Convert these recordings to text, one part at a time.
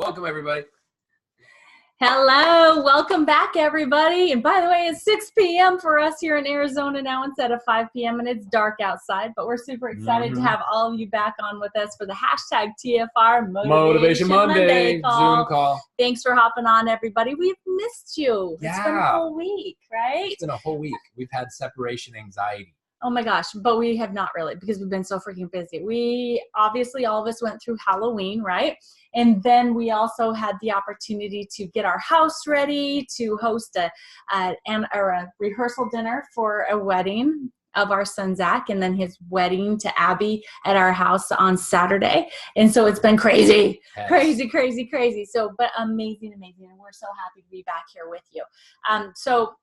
Welcome, everybody. Hello, welcome back, everybody. And by the way, it's 6 p.m. for us here in Arizona now instead of 5 p.m. and it's dark outside, but we're super excited to have all of you back on with us for the hashtag TFR Motivation Monday call. Zoom call. Thanks for hopping on, everybody. We've missed you. Yeah. It's been a whole week, right? It's been a whole week. We've had separation anxiety. Oh my gosh, but we have not really because we've been so freaking busy. We obviously all of us went through Halloween, right? And then we also had the opportunity to get our house ready to host a rehearsal dinner for a wedding of our son Zach, and then his wedding to Abby at our house on Saturday. And so it's been crazy, crazy. So, but amazing. And we're so happy to be back here with you. So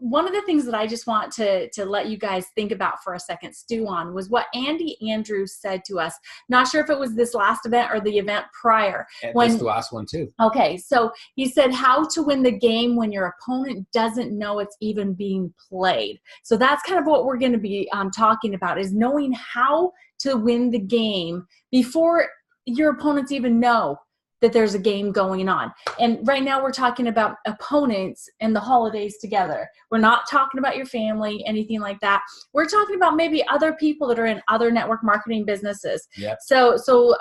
one of the things that I just want to let you guys think about for a second, stew on, was what Andy Andrews said to us. Not sure if it was this last event or the event prior. It's the last one too. Okay, so he said how to win the game when your opponent doesn't know it's even being played. So that's kind of what we're going to be talking about, is knowing how to win the game before your opponents even know that there's a game going on. And right now we're talking about opponents and the holidays together. We're not talking about your family, anything like that. We're talking about maybe other people that are in other network marketing businesses. Yep. So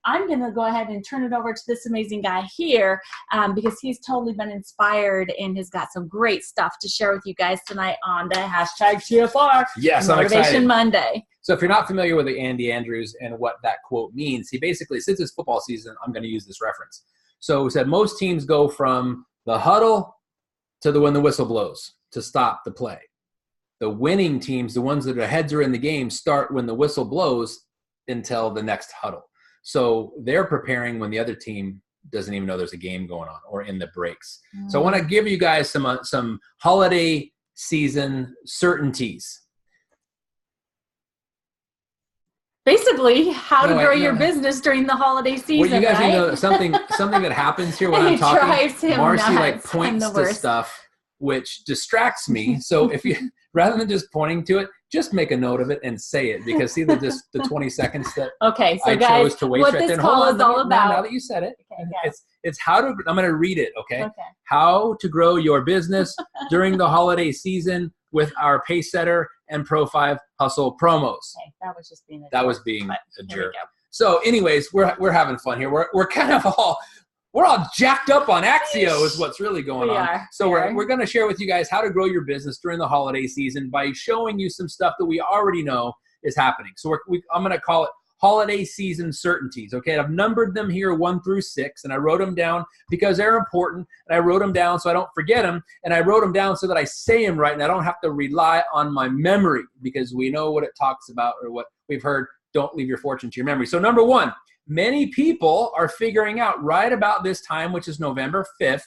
I'm going to go ahead and turn it over to this amazing guy here because he's totally been inspired and has got some great stuff to share with you guys tonight on the hashtag TFR Motivation Monday. So if you're not familiar with Andy Andrews and what that quote means, he basically, since it's football season, I'm going to use this reference. So he said most teams go from the huddle to when the whistle blows to stop the play. The winning teams, the ones that their heads are in the game, start when the whistle blows until the next huddle. So they're preparing when the other team doesn't even know there's a game going on or in the breaks. So I want to give you guys some holiday season certainties. Basically, how to grow your business during the holiday season. Well, you guys know something that happens here when I'm talking. Marcy points to stuff which distracts me. So if you, rather than just pointing to it, just make a note of it and say it, because see the 20 seconds that I chose to waste what right this there. call is all about. Now that you said it, it's how to. I'm going to read it. Okay. How to grow your business during the holiday season with our Pacesetter and Pro 5 hustle promos. Okay, that was just being a that was being a jerk. So, anyways, we're having fun here. We're kind of all jacked up on Axio is what's really going on. So we're going to share with you guys how to grow your business during the holiday season by showing you some stuff that we already know is happening. So I'm going to call it holiday season certainties. Okay, I've numbered them here 1 through 6, and I wrote them down because they're important, and I wrote them down so I don't forget them, and I wrote them down so that I say them right, and I don't have to rely on my memory, because we know what it talks about, or what we've heard. Don't leave your fortune to your memory. So number 1, many people are figuring out right about this time, which is November 5th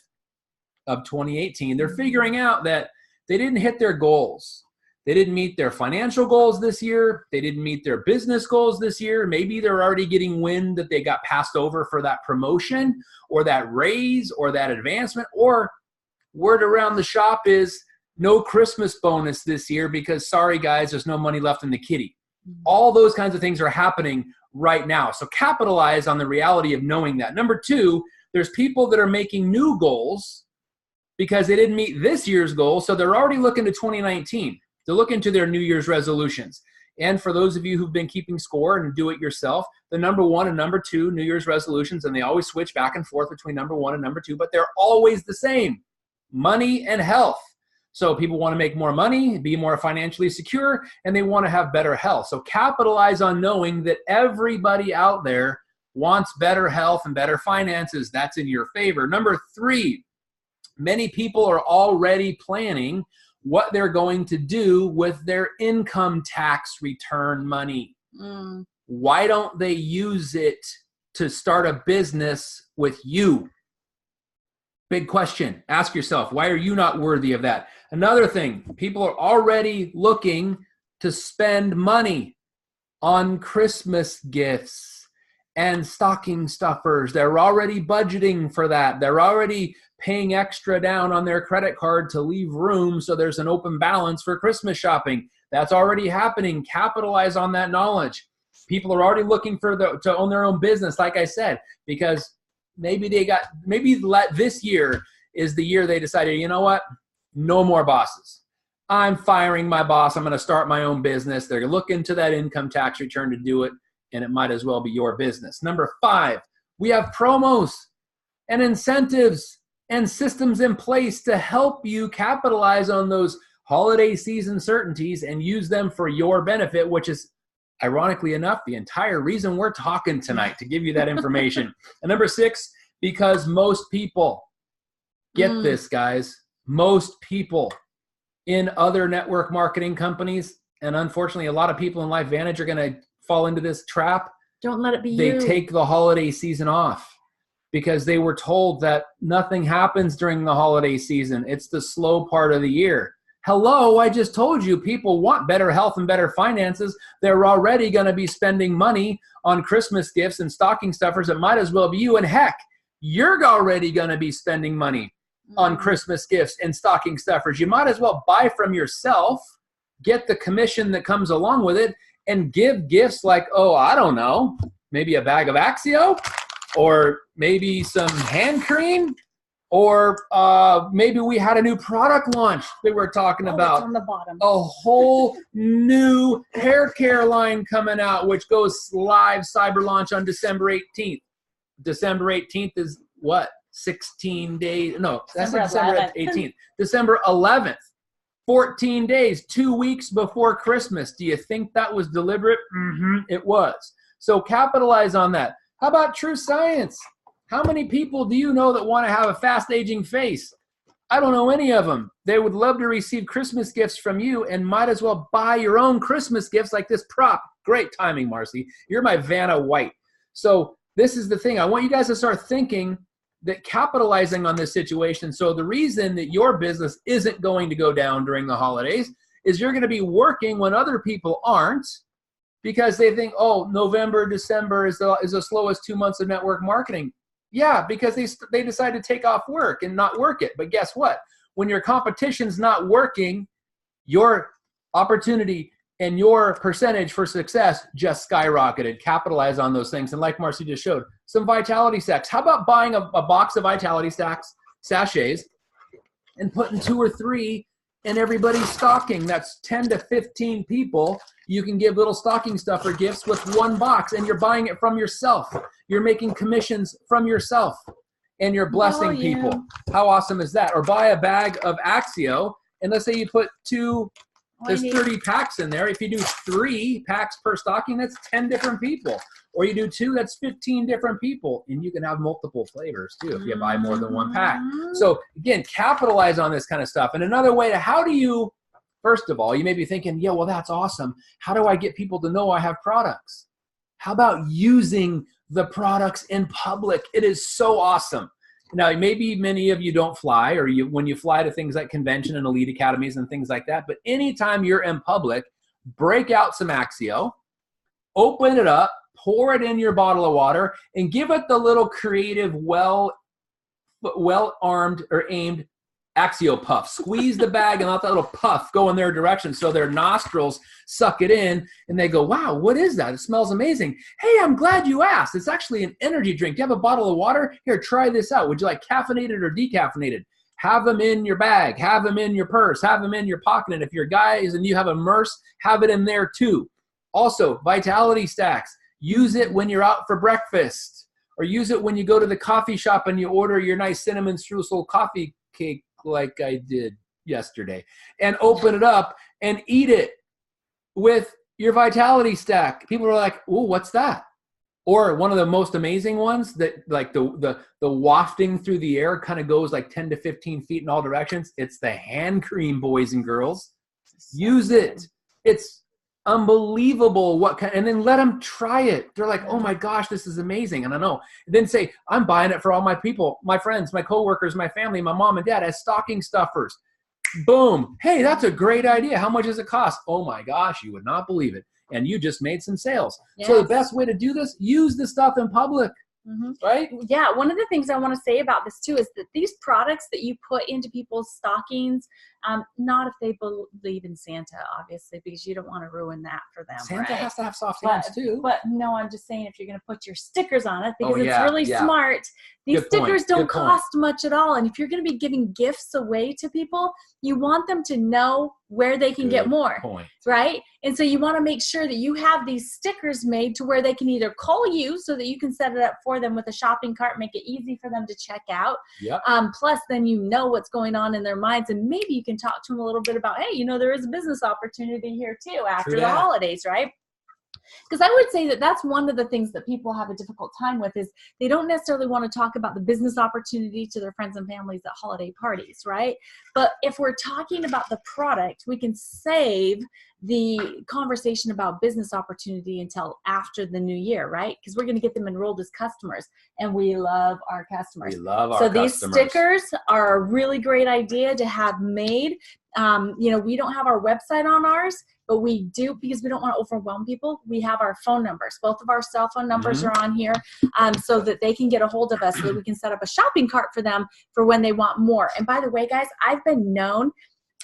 of 2018, they're figuring out that they didn't hit their goals. They didn't meet their financial goals this year. They didn't meet their business goals this year. Maybe they're already getting wind that they got passed over for that promotion or that raise or that advancement, or word around the shop is no Christmas bonus this year because, sorry guys, there's no money left in the kitty. All those kinds of things are happening right now. So capitalize on the reality of knowing that. Number 2, there's people that are making new goals because they didn't meet this year's goal, so they're already looking to 2019. They're looking to their New Year's resolutions. And for those of you who've been keeping score and do it yourself, the number 1 and number 2 New Year's resolutions, and they always switch back and forth between number 1 and number 2, but they're always the same: money and health. So people want to make more money, be more financially secure, and they want to have better health. So capitalize on knowing that everybody out there wants better health and better finances. That's in your favor. Number 3, many people are already planning what they're going to do with their income tax return money. Why don't they use it to start a business with you? Big question. Ask yourself, why are you not worthy of that? Another thing, people are already looking to spend money on Christmas gifts and stocking stuffers. They're already budgeting for that. They're already paying extra down on their credit card to leave room so there's an open balance for Christmas shopping. That's already happening. Capitalize on that knowledge. People are already looking to own their own business, like I said, because maybe this year is the year they decided, you know what? No more bosses. I'm firing my boss. I'm going to start my own business. They're looking to that income tax return to do it, and it might as well be your business. Number 5, we have promos and incentives and systems in place to help you capitalize on those holiday season certainties and use them for your benefit, which is, ironically enough, the entire reason we're talking tonight, to give you that information. And number 6, because most people, get this, guys, most people in other network marketing companies, and unfortunately a lot of people in LifeVantage are going to fall into this trap. Don't let it be They take the holiday season off because they were told that nothing happens during the holiday season. It's the slow part of the year. Hello, I just told you people want better health and better finances. They're already going to be spending money on Christmas gifts and stocking stuffers. It might as well be you. And heck, you're already going to be spending money on Christmas gifts and stocking stuffers. You might as well buy from yourself, get the commission that comes along with it, and give gifts like, oh, I don't know, maybe a bag of Axio, or maybe some hand cream, or maybe we had a new product launch that we're talking about. It's on the bottom. A whole new hair care line coming out, which goes live cyber launch on December 18th. December 18th is what? 16 days. No, that's December 18th. December 11th. 14 days, 2 weeks before Christmas. Do you think that was deliberate? It was. So capitalize on that. How about True Science? How many people do you know that want to have a fast aging face? I don't know any of them. They would love to receive Christmas gifts from you and might as well buy your own Christmas gifts like this prop. Great timing, Marcy. You're my Vanna White. So this is the thing. I want you guys to start thinking that capitalizing on this situation. So the reason that your business isn't going to go down during the holidays is you're going to be working when other people aren't, because they think, oh, November, December is the slowest 2 months of network marketing. Yeah, because they decide to take off work and not work it. But guess what? When your competition's not working, your opportunity and your percentage for success just skyrocketed. Capitalize on those things. And like Marcy just showed, some Vitality Stacks. How about buying a box of Vitality Stacks, sachets, and putting 2 or 3 in everybody's stocking? That's 10 to 15 people. You can give little stocking stuffer gifts with 1 box, and you're buying it from yourself. You're making commissions from yourself, and you're blessing people. How awesome is that? Or buy a bag of Axio, and let's say you put 2, there's 30 packs in there. If you do 3 packs per stocking, that's 10 different people. Or you do 2, that's 15 different people. And you can have multiple flavors too if you buy more than 1 pack. So again, capitalize on this kind of stuff. And another way to, how do you, first of all, you may be thinking, yeah, well, that's awesome. How do I get people to know I have products? How about using the products in public? It is so awesome. Now, maybe many of you don't fly, or when you fly to things like convention and elite academies and things like that, but anytime you're in public, break out some Axio, open it up, pour it in your bottle of water, and give it the little creative, well-armed or aimed Axio puff. Squeeze the bag and let that little puff go in their direction so their nostrils suck it in and they go, wow, what is that? It smells amazing. Hey, I'm glad you asked. It's actually an energy drink. Do you have a bottle of water? Here, try this out. Would you like caffeinated or decaffeinated? Have them in your bag. Have them in your purse. Have them in your pocket. And if you're guys and you have a MERS, have it in there too. Also, Vitality Stacks. Use it when you're out for breakfast, or use it when you go to the coffee shop and you order your nice cinnamon streusel coffee cake like I did yesterday, and open it up and eat it with your Vitality Stack. People are like, oh, what's that? Or one of the most amazing ones that like the wafting through the air kind of goes like 10 to 15 feet in all directions. It's the hand cream, boys and girls. Use it. It's unbelievable what kind, and then let them try it. They're like, oh my gosh, this is amazing. And I know. And then say, I'm buying it for all my people, my friends, my coworkers, my family, my mom and dad as stocking stuffers. Boom. Hey, that's a great idea. How much does it cost? Oh my gosh, you would not believe it. And you just made some sales. Yes. So the best way to do this, use the stuff in public. Right? Yeah. One of the things I want to say about this too is that these products that you put into people's stockings, Not if they believe in Santa, obviously, because you don't want to ruin that for them. Santa has to have soft hands too. But no, I'm just saying if you're going to put your stickers on it, because it's really smart. These stickers don't cost much at all. And if you're going to be giving gifts away to people, you want them to know where they can get more, right? And so you want to make sure that you have these stickers made to where they can either call you so that you can set it up for them with a shopping cart, make it easy for them to check out. Plus then you know what's going on in their minds, and maybe you can talk to them a little bit about, hey, there is a business opportunity here too after the holidays, right? Because I would say that that's one of the things that people have a difficult time with, is they don't necessarily want to talk about the business opportunity to their friends and families at holiday parties, right? But if we're talking about the product, we can save the conversation about business opportunity until after the new year, right? Because we're going to get them enrolled as customers, and we love our customers. We love our customers. So these stickers are a really great idea to have made. We don't have our website on ours, but we do, because we don't want to overwhelm people. We have our phone numbers. Both of our cell phone numbers are on here, so that they can get a hold of us, so that we can set up a shopping cart for them for when they want more. And by the way, guys, I've been known,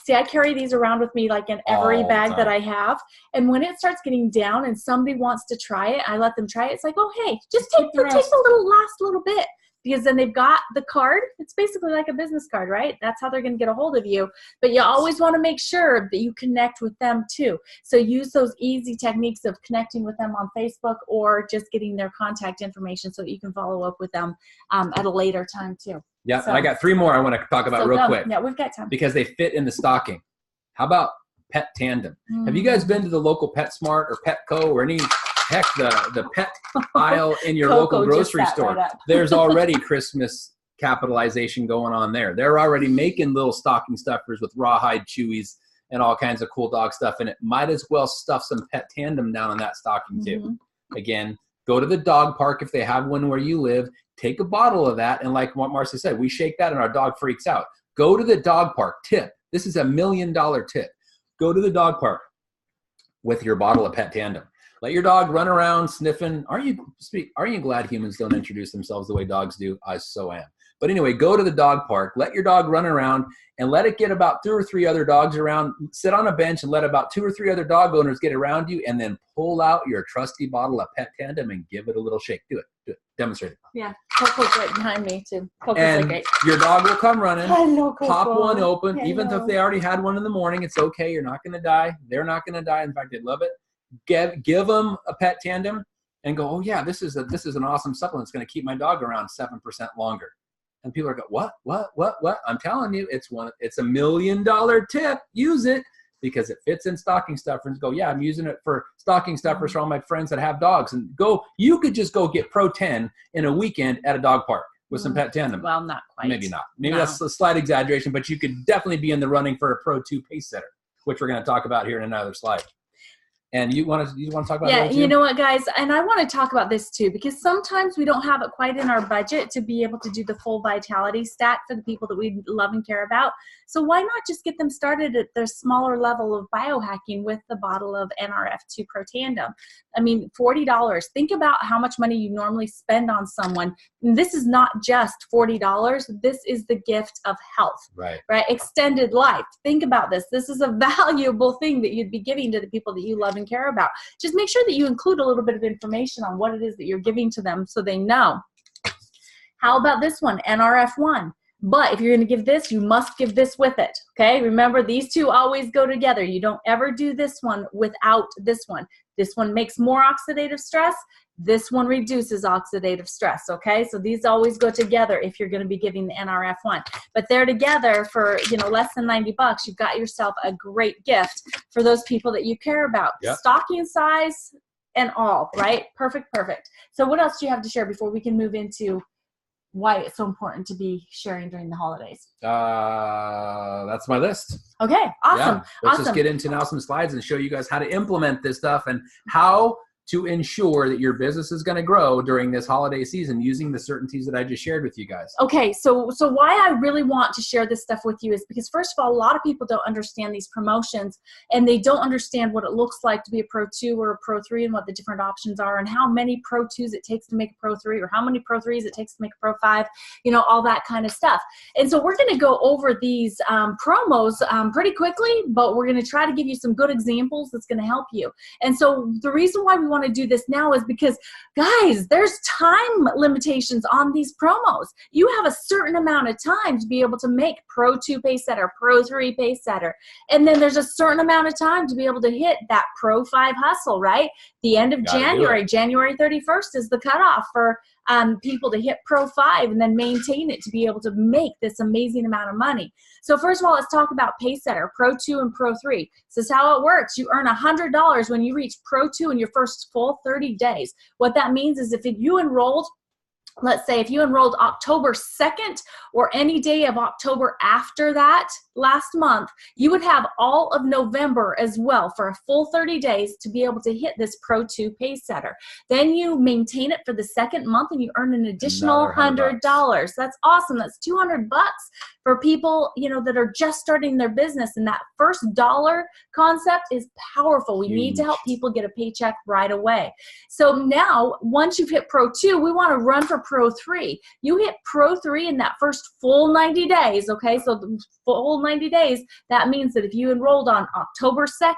I carry these around with me like in every bag that I have. And when it starts getting down and somebody wants to try it, I let them try it. It's like, oh, hey, just take the last little bit. Because then they've got the card. It's basically like a business card, right? That's how they're going to get a hold of you. But you always want to make sure that you connect with them too. So use those easy techniques of connecting with them on Facebook, or just getting their contact information so that you can follow up with them at a later time too. Yeah, and I got 3 more I want to talk about real quick. Yeah, we've got time. Because they fit in the stocking. How about Pet Tandem? Have you guys been to the local PetSmart or Petco or any... Heck, the pet aisle in your local grocery store, there's already Christmas capitalization going on there. They're already making little stocking stuffers with rawhide chewies and all kinds of cool dog stuff in it. Might as well stuff some Pet Tandem down on that stocking too. Again, go to the dog park if they have one where you live. Take a bottle of that, and like what Marcy said, we shake that and our dog freaks out. Go to the dog park. Tip. This is $1 million tip. Go to the dog park with your bottle of Pet Tandem. Let your dog run around sniffing. Aren't you glad humans don't introduce themselves the way dogs do? I so am. But anyway, go to the dog park. Let your dog run around and let it get about 2 or 3 other dogs around. Sit on a bench and let about 2 or 3 other dog owners get around you, and then pull out your trusty bottle of Pet Tandem and give it a little shake. Do it. Demonstrate it. Yeah. Coco's right behind me too. Coco's and like your dog will come running. I know, Coco. Pop one open. Even if they already had one in the morning, it's okay. You're not going to die. They're not going to die. In fact, they'd love it. Give them a Pet Tandem and go, oh yeah, this is an awesome supplement. It's going to keep my dog around 7% longer. And people are going, what? I'm telling you, it's $1 million tip. Use it, because it fits in stocking stuffers. Go, yeah, I'm using it for stocking stuffers for all my friends that have dogs. And you could just go get Pro 10 in a weekend at a dog park with some Pet Tandem. Well, not quite. Maybe not. Maybe that's a slight exaggeration, but you could definitely be in the running for a Pro 2 Pacesetter, which we're going to talk about here in another slide. And you want to talk about that too? You know what, guys? And I want to talk about this too, because sometimes we don't have it quite in our budget to be able to do the full vitality stack for the people that we love and care about. So why not just get them started at their smaller level of biohacking with the bottle of NRF2 Pro Tandem? I mean, $40. Think about how much money you normally spend on someone. And this is not just $40. This is the gift of health, right? Extended life. Think about this. This is a valuable thing that you'd be giving to the people that you love and care about. Just make sure that you include a little bit of information on what it is that you're giving to them so they know. How about this one, NRF1? But if you're going to give this, you must give this with it, okay? Remember, these two always go together. You don't ever do this one without this one. This one makes more oxidative stress. This one reduces oxidative stress, okay? So these always go together if you're going to be giving the NRF1. But they're together for, less than $90. You've got yourself a great gift for those people that you care about. Yep. Stocking size and all, right? Perfect. So what else do you have to share before we can move into why it's so important to be sharing during the holidays? That's my list. Okay, awesome. Yeah. Let's just get into now some slides and show you guys how to implement this stuff and how to ensure that your business is going to grow during this holiday season using the certainties that I just shared with you guys. Okay, so why I really want to share this stuff with you is because, first of all, a lot of people don't understand these promotions, and they don't understand what it looks like to be a Pro 2 or a Pro 3 and what the different options are and how many Pro 2s it takes to make a Pro 3 or how many Pro 3s it takes to make a Pro 5, you know, all that kind of stuff. And so we're going to go over these promos pretty quickly, but we're going to try to give you some good examples that's going to help you. And so the reason why we want to do this now is because, guys, there's time limitations on these promos. You have a certain amount of time to be able to make Pro 2 Pacesetter, Pro 3 Pacesetter, and then there's a certain amount of time to be able to hit that Pro 5 hustle, right? The end of January, January 31st is the cutoff for people to hit Pro 5 and then maintain it to be able to make this amazing amount of money. So first of all, let's talk about Pacesetter, Pro 2 and Pro 3. This is how it works. You earn $100 when you reach Pro 2 in your first full 30 days. What that means is if you enrolled, let's say if you enrolled October 2nd or any day of October after that last month, you would have all of November as well for a full 30 days to be able to hit this Pro 2 Pacesetter. Then you maintain it for the second month and you earn an additional $100. That's awesome. That's $200 for people, you know, that are just starting their business. And that first dollar concept is powerful. We need to help people get a paycheck right away. So now, once you've hit Pro 2, we want to run for Pro 3. You hit Pro 3 in that first full 90 days, okay? So the full 90 days, that means that if you enrolled on October 2nd,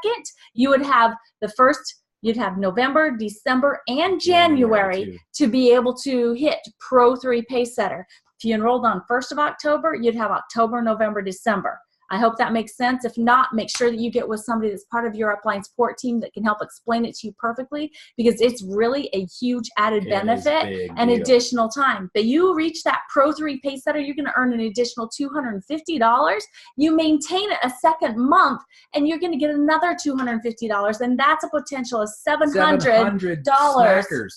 you would have the first, you'd have November, December, and January to be able to hit Pro 3 Pacesetter. If you enrolled on 1st of October, you'd have October, November, December. I hope that makes sense. If not, make sure that you get with somebody that's part of your upline support team that can help explain it to you perfectly, because it's really a huge added benefit and additional time. But you reach that Pro 3 Pacesetter, you're going to earn an additional $250. You maintain it a second month, and you're going to get another $250, and that's a potential of $700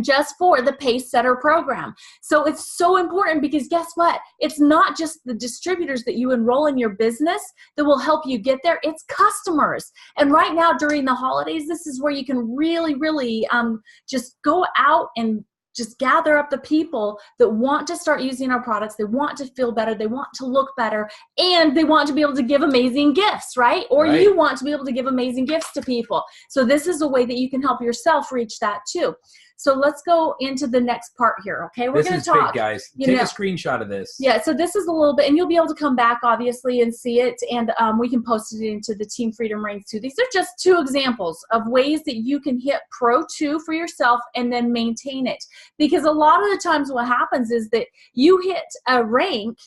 just for the Pacesetter program. So it's so important because guess what? It's not just the distributors that you enroll in your business that will help you get there. It's customers. And right now during the holidays, this is where you can really just go out and just gather up the people that want to start using our products. They want to feel better. They want to look better. And they want to be able to give amazing gifts, right? Or you want to be able to give amazing gifts to people. So this is a way that you can help yourself reach that too. So let's go into the next part here, okay? We're going to talk. Big, guys. Take a screenshot of this. Yeah, so this is a little bit, and you'll be able to come back, obviously, and see it, and we can post it into the Team Freedom Ranks too. These are just two examples of ways that you can hit Pro 2 for yourself and then maintain it. Because a lot of the times what happens is that you hit a rank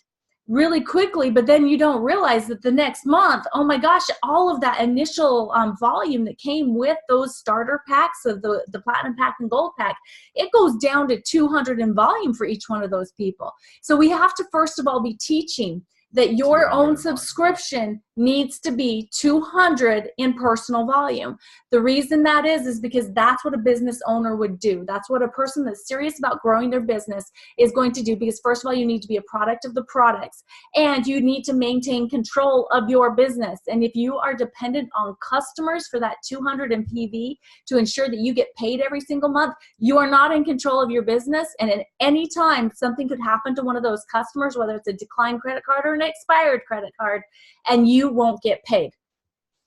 really quickly, but then you don't realize that the next month, oh my gosh, all of that initial volume that came with those starter packs of the platinum pack and gold pack, it goes down to 200 in volume for each one of those people. So we have to first of all be teaching that your own subscription needs to be 200 in personal volume. The reason that is because that's what a business owner would do. That's what a person that's serious about growing their business is going to do, because first of all, you need to be a product of the products, and you need to maintain control of your business. And if you are dependent on customers for that 200 in PV to ensure that you get paid every single month, you are not in control of your business. And at any time, something could happen to one of those customers, whether it's a declined credit card or an expired credit card, and you won't get paid.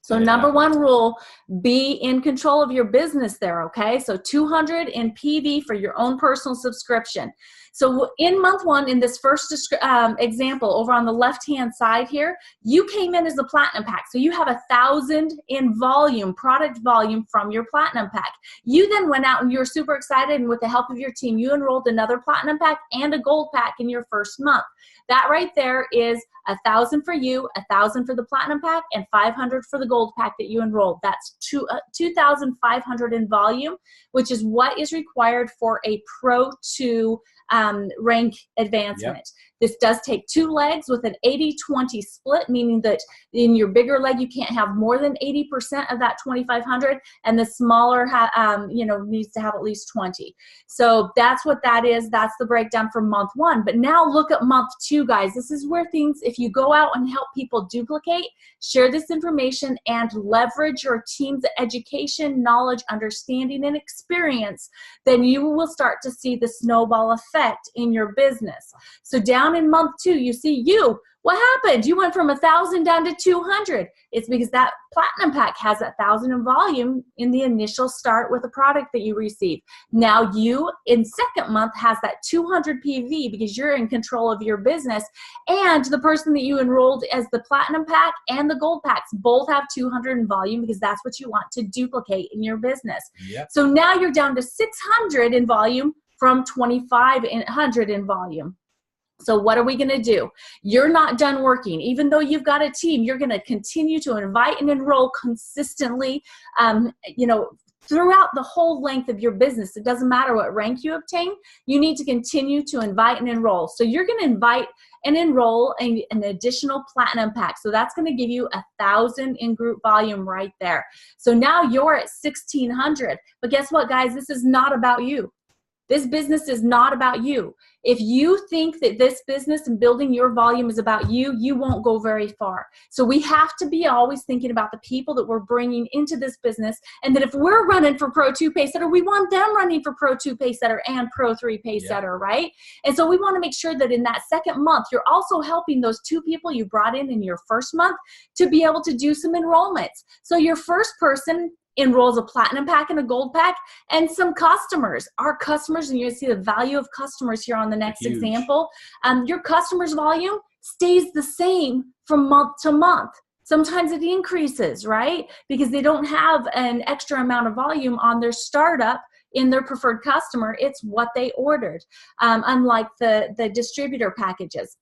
So number one rule, be in control of your business there, okay? So 200 in PV for your own personal subscription. So in month one, in this first example over on the left-hand side here, you came in as a platinum pack. So you have 1,000 in volume, product volume from your platinum pack. You then went out and you were super excited, and with the help of your team, you enrolled another platinum pack and a gold pack in your first month. That right there is 1,000 for you, 1,000 for the platinum pack, and 500 for the gold pack that you enrolled. That's 2,500 in volume, which is what is required for a Pro 2 rank advancement. This does take 2 legs with an 80-20 split, meaning that in your bigger leg, you can't have more than 80% of that 2,500, and the smaller, needs to have at least 20. So that's what that is. That's the breakdown for month 1. But now look at month 2, guys. This is where things, if you go out and help people duplicate, share this information, and leverage your team's education, knowledge, understanding, and experience, then you will start to see the snowball effect in your business. So down in month 2, you see what happened? You went from 1,000 down to 200. It's because that platinum pack has 1,000 in volume in the initial start with a product that you receive. Now you, in second month, has that 200 PV because you're in control of your business, and the person that you enrolled as the platinum pack and the gold packs both have 200 in volume because that's what you want to duplicate in your business. So now you're down to 600 in volume from 2,500 in volume. So what are we going to do? You're not done working. Even though you've got a team, you're going to continue to invite and enroll consistently, throughout the whole length of your business. It doesn't matter what rank you obtain. You need to continue to invite and enroll. So you're going to invite and enroll an additional platinum pack. So that's going to give you 1,000 in group volume right there. So now you're at 1,600. But guess what, guys? This is not about you. This business is not about you. If you think that this business and building your volume is about you, you won't go very far. So we have to be always thinking about the people that we're bringing into this business, and that if we're running for Pro 2 Pacesetter, we want them running for Pro 2 Pacesetter and Pro 3 Pacesetter, right? And so we want to make sure that in that second month, you're also helping those 2 people you brought in your first month to be able to do some enrollments. So your first person enrolls a platinum pack and a gold pack, and some customers. Our customers, and you see the value of customers here on the next example. Your customers' volume stays the same from month to month. Sometimes it increases, right? Because they don't have an extra amount of volume on their startup in their preferred customer. It's what they ordered, unlike the distributor packages.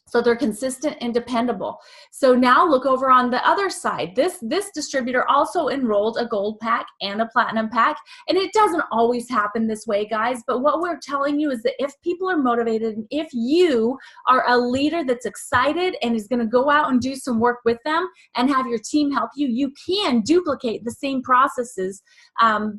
So they're consistent and dependable. So now look over on the other side. This distributor also enrolled a gold pack and a platinum pack. And it doesn't always happen this way, guys. But what we're telling you is that if people are motivated, and if you are a leader that's excited and is going to go out and do some work with them and have your team help you, you can duplicate the same processes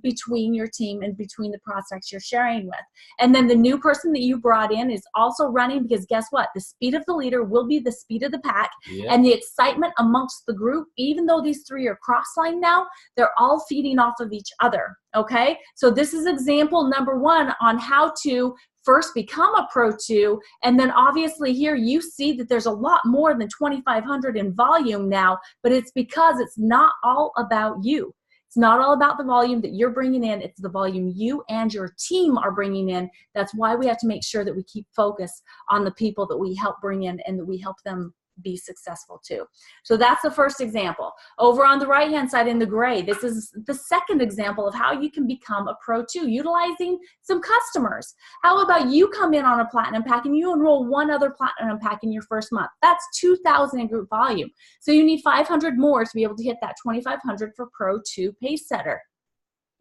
between your team and between the prospects you're sharing with. And then the new person that you brought in is also running, because guess what? The speed of the leader will be the speed of the pack, and the excitement amongst the group. Even though these 3 are cross-lined now, they're all feeding off of each other, okay? So this is example number 1 on how to first become a Pro 2, and then obviously here you see that there's a lot more than 2,500 in volume now, but it's because it's not all about you. It's not all about the volume that you're bringing in. It's the volume you and your team are bringing in. That's why we have to make sure that we keep focus on the people that we help bring in and that we help them be successful too. So that's the first example. Over on the right-hand side in the gray, this is the second example of how you can become a Pro 2, utilizing some customers. How about you come in on a platinum pack and you enroll 1 other platinum pack in your first month? That's 2,000 in group volume. So you need 500 more to be able to hit that 2,500 for Pro 2 Pacesetter.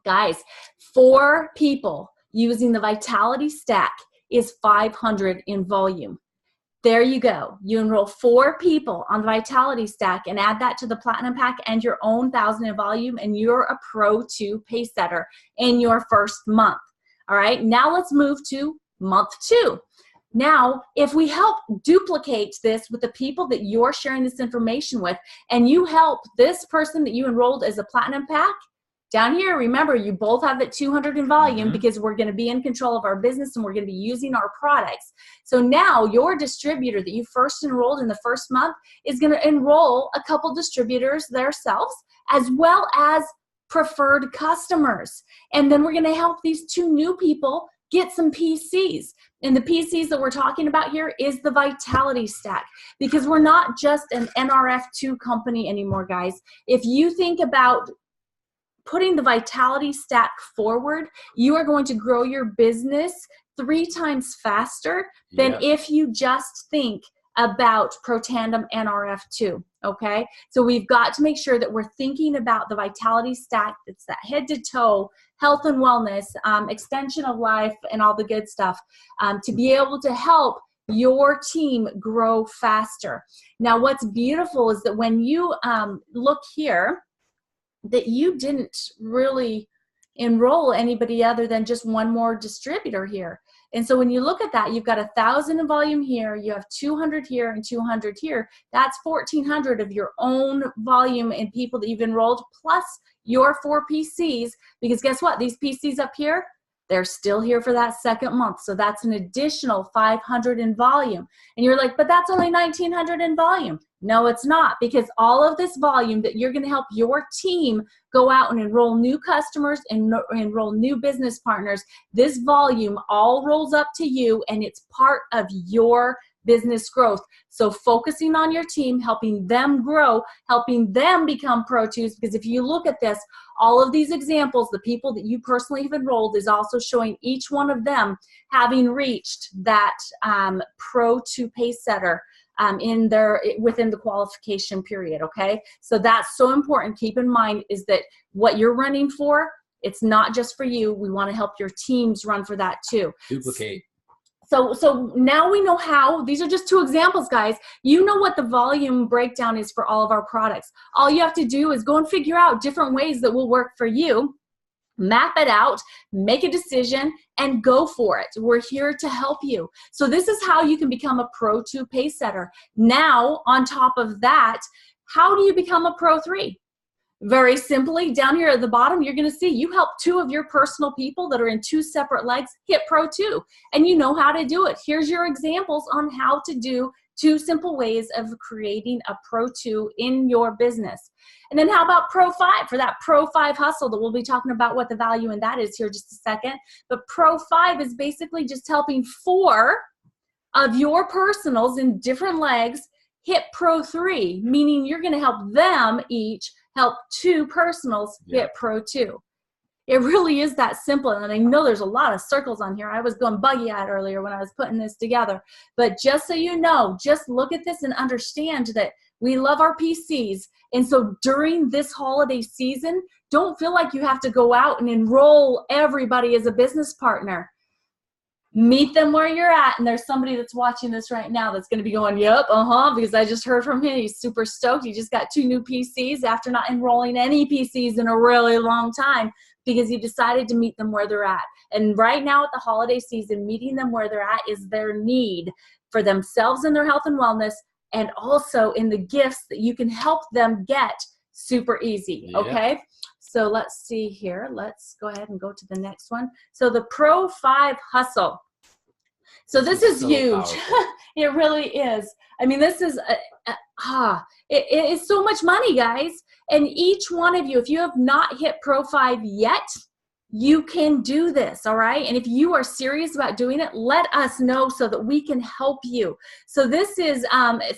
Guys, 4 people using the Vitality Stack is 500 in volume. There you go. You enroll 4 people on the Vitality Stack and add that to the Platinum Pack and your own 1,000 in volume, and you're a Pro 2 Pacesetter in your first month. All right, now let's move to month 2. Now, if we help duplicate this with the people that you're sharing this information with, and you help this person that you enrolled as a Platinum Pack, down here, remember, you both have that 200 in volume because we're going to be in control of our business and we're going to be using our products. So now your distributor that you first enrolled in the first month is going to enroll a couple distributors themselves, as well as preferred customers. And then we're going to help these 2 new people get some PCs. And the PCs that we're talking about here is the Vitality Stack, because we're not just an NRF2 company anymore, guys. If you think about putting the Vitality Stack forward, you are going to grow your business 3 times faster than if you just think about Pro Tandem NRF2, okay? So we've got to make sure that we're thinking about the Vitality Stack. It's that head to toe health and wellness, extension of life, and all the good stuff, to be able to help your team grow faster. Now, what's beautiful is that when you look here, that you didn't really enroll anybody other than just one more distributor here. And so when you look at that, you've got 1,000 in volume here, you have 200 here and 200 here. That's 1,400 of your own volume and people that you've enrolled, plus your 4 PCs, because guess what? These PCs up here, they're still here for that second month. So that's an additional 500 in volume. And you're like, but that's only 1,900 in volume. No, it's not, because all of this volume that you're going to help your team go out and enroll new customers and enroll new business partners, this volume all rolls up to you, and it's part of your business growth. So focusing on your team, helping them grow, helping them become Pro 2s, because if you look at this, all of these examples, the people that you personally have enrolled is also showing each one of them having reached that Pro 2 Pacesetter within the qualification period. Okay, so that's so important. Keep in mind is that what you're running for, it's not just for you. We want to help your teams run for that too. Duplicate. So now we know how. These are just 2 examples, guys. You know what the volume breakdown is for all of our products. All you have to do is go and figure out different ways that will work for you. Map it out, make a decision, and go for it. We're here to help you. So this is how you can become a Pro 2 Pacesetter. Now, on top of that, how do you become a Pro 3? Very simply, down here at the bottom, you're going to see you help 2 of your personal people that are in 2 separate legs hit Pro 2, and you know how to do it. Here's your examples on how to do 2 simple ways of creating a Pro 2 in your business. And then how about Pro 5 for that Pro 5 hustle that we'll be talking about what the value in that is here just a second. But Pro 5 is basically just helping 4 of your personals in different legs hit Pro 3, meaning you're going to help them each help 2 personals hit Pro 2. It really is that simple. And I know there's a lot of circles on here. I was going buggy-eyed earlier when I was putting this together. But just so you know, just look at this and understand that we love our PCs. And so during this holiday season, don't feel like you have to go out and enroll everybody as a business partner. Meet them where you're at. And there's somebody that's watching this right now that's going to be going, yep, because I just heard from him. He's super stoked. He just got 2 new PCs after not enrolling any PCs in a really long time, because he decided to meet them where they're at. And right now at the holiday season, meeting them where they're at is their need for themselves and their health and wellness, and also in the gifts that you can help them get super easy, okay? So let's see here. Let's go ahead and go to the next one. So the Pro 5 hustle. So this is so huge. It really is. I mean, this is, it is so much money, guys. And each one of you, if you have not hit Pro 5 yet, you can do this, all right? And if you are serious about doing it, let us know so that we can help you. So this is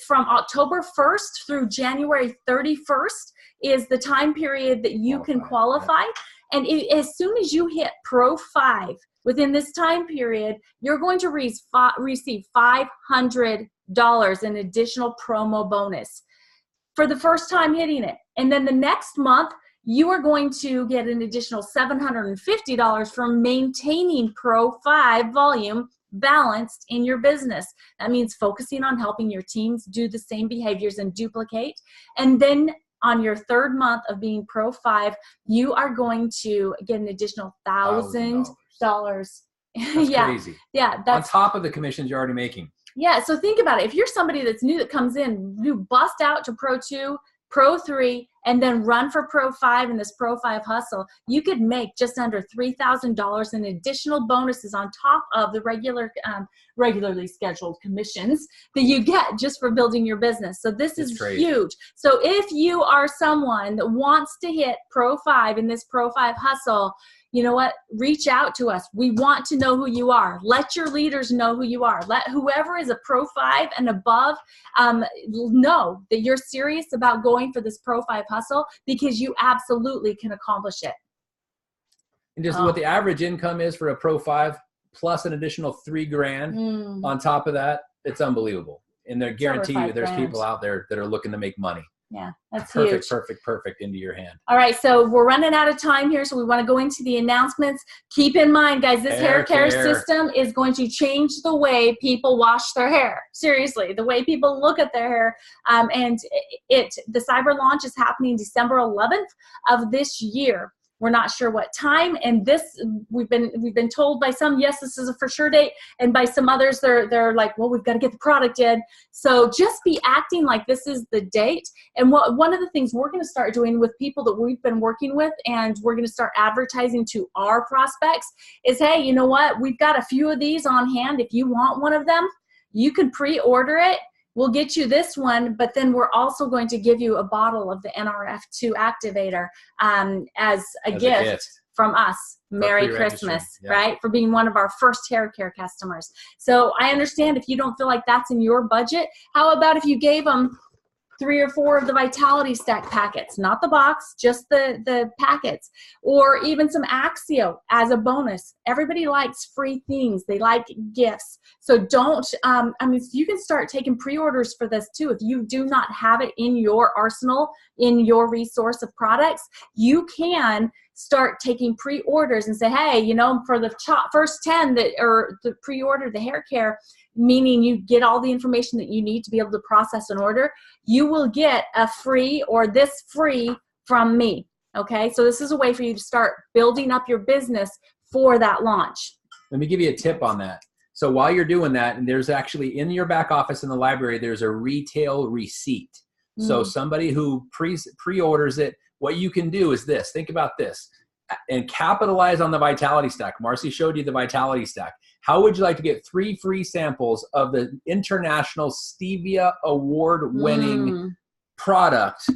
from October 1st through January 31st is the time period that you can qualify. And as soon as you hit Pro 5 within this time period, you're going to receive $500 in additional promo bonus for the first time hitting it. And then the next month, you are going to get an additional $750 for maintaining Pro 5 volume balanced in your business. That means focusing on helping your teams do the same behaviors and duplicate. And then on your 3rd month of being Pro 5, you are going to get an additional $1,000. That's crazy. Yeah. That's on top of the commissions you're already making. Yeah. So think about it. If you're somebody that's new that comes in, you bust out to Pro 2, Pro 3, and then run for Pro 5 in this Pro 5 hustle, you could make just under $3,000 in additional bonuses on top of the regularly scheduled commissions that you get just for building your business. So this is huge. So if you are someone that wants to hit Pro 5 in this Pro 5 hustle, you know what? Reach out to us. We want to know who you are. Let your leaders know who you are. Let whoever is a Pro 5 and above know that you're serious about going for this Pro 5 hustle, because you absolutely can accomplish it. And just what the average income is for a Pro 5 plus an additional $3,000 on top of that, it's unbelievable. And they're guarantee you there's people out there that are looking to make money. Yeah, that's perfect, huge. perfect into your hand. All right, so we're running out of time here, so we want to go into the announcements. Keep in mind, guys, this hair care system is going to change the way people wash their hair. Seriously, the way people look at their hair. And the cyber launch is happening December 11th of this year. We're not sure what time, and this we've been told by some, yes, this is a for sure date, and by some others, they're like, well, we've got to get the product in. So just be acting like this is the date. And one of the things we're going to start doing with people that we've been working with, and we're going to start advertising to our prospects, is, hey, you know what? We've got a few of these on hand. If you want one of them, you can pre-order it. We'll get you this one, but then we're also going to give you a bottle of the NRF2 activator as a gift from us. Merry Christmas, right? For being one of our first hair care customers. So I understand if you don't feel like that's in your budget, how about if you gave them 3 or 4 of the Vitality Stack packets, not the box, just the packets, or even some Axio as a bonus. Everybody likes free things. They like gifts. So don't, I mean, you can start taking pre-orders for this too. If you do not have it in your arsenal, in your resource of products, you can start taking pre-orders and say, hey, you know, for the first 10 that or the pre-order the hair care, meaning you get all the information that you need to be able to process an order, you will get a free or this free from me. Okay, so this is a way for you to start building up your business for that launch. Let me give you a tip on that. So while you're doing that, and there's actually in your back office in the library, there's a retail receipt. So somebody who pre-orders it, what you can do is this. Think about this and capitalize on the Vitality Stack. Marcy showed you the Vitality Stack. How would you like to get 3 free samples of the International Stevia Award-winning product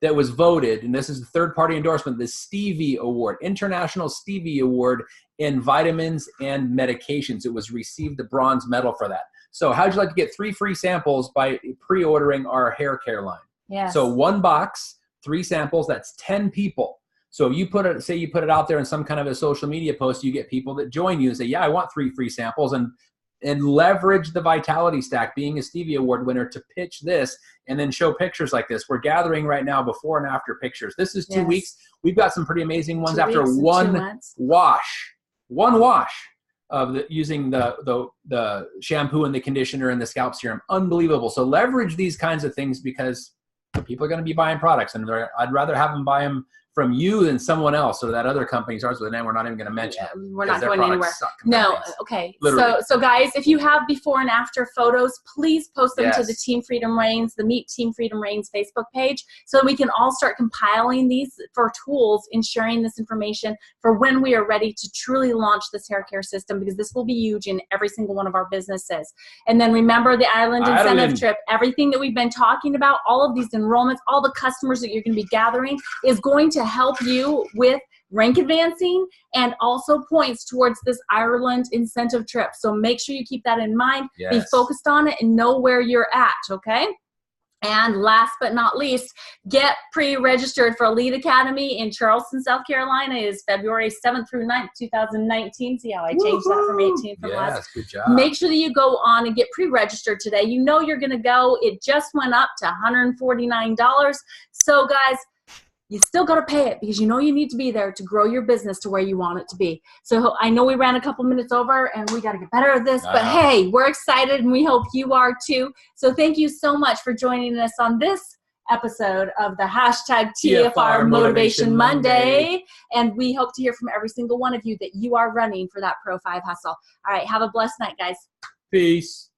that was voted, and this is the third-party endorsement, the Stevie Award, International Stevie Award in vitamins and medications. It was received the bronze medal for that. So how'd you like to get 3 free samples by pre-ordering our hair care line? Yes. So 1 box, 3 samples, that's 10 people. So you put it, say you put it out there in some kind of a social media post, you get people that join you and say, yeah, I want 3 free samples, and leverage the Vitality Stack, being a Stevie Award winner, to pitch this and then show pictures like this. We're gathering right now before and after pictures. This is 2 weeks. We've got some pretty amazing ones after one wash of using the shampoo and the conditioner and the scalp serum. Unbelievable. So leverage these kinds of things because people are going to be buying products, and I'd rather have them buy them from you than someone else, or that other company starts with a name we're not even going to mention. We're not going anywhere. No. Okay. So guys, if you have before and after photos, please post them to the Team Freedom Reigns, the Meet Team Freedom Reigns Facebook page, so we can all start compiling these for tools and sharing this information for when we are ready to truly launch this hair care system, because this will be huge in every single one of our businesses. And then remember the Ireland incentive trip, everything that we've been talking about, all of these enrollments, all the customers that you're going to be gathering is going to help you with rank advancing and also points towards this Ireland incentive trip. So make sure you keep that in mind, be focused on it, and know where you're at, okay? And last but not least, get pre-registered for Elite Academy in Charleston, South Carolina. It is February 7th through 9th, 2019. See how I changed that from 18 from last? Good job. Make sure that you go on and get pre-registered today. You know you're going to go. It just went up to $149. So guys, you still got to pay it because you know you need to be there to grow your business to where you want it to be. So I know we ran a couple minutes over and we got to get better at this, but hey, we're excited and we hope you are too. So thank you so much for joining us on this episode of the hashtag TFR Motivation Monday. And we hope to hear from every single one of you that you are running for that Pro 5 hustle. All right, have a blessed night, guys. Peace.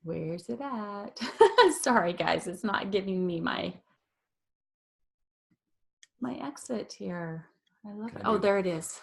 Where's it at? Sorry, guys, it's not giving me my exit here. I love it. Oh, there it is.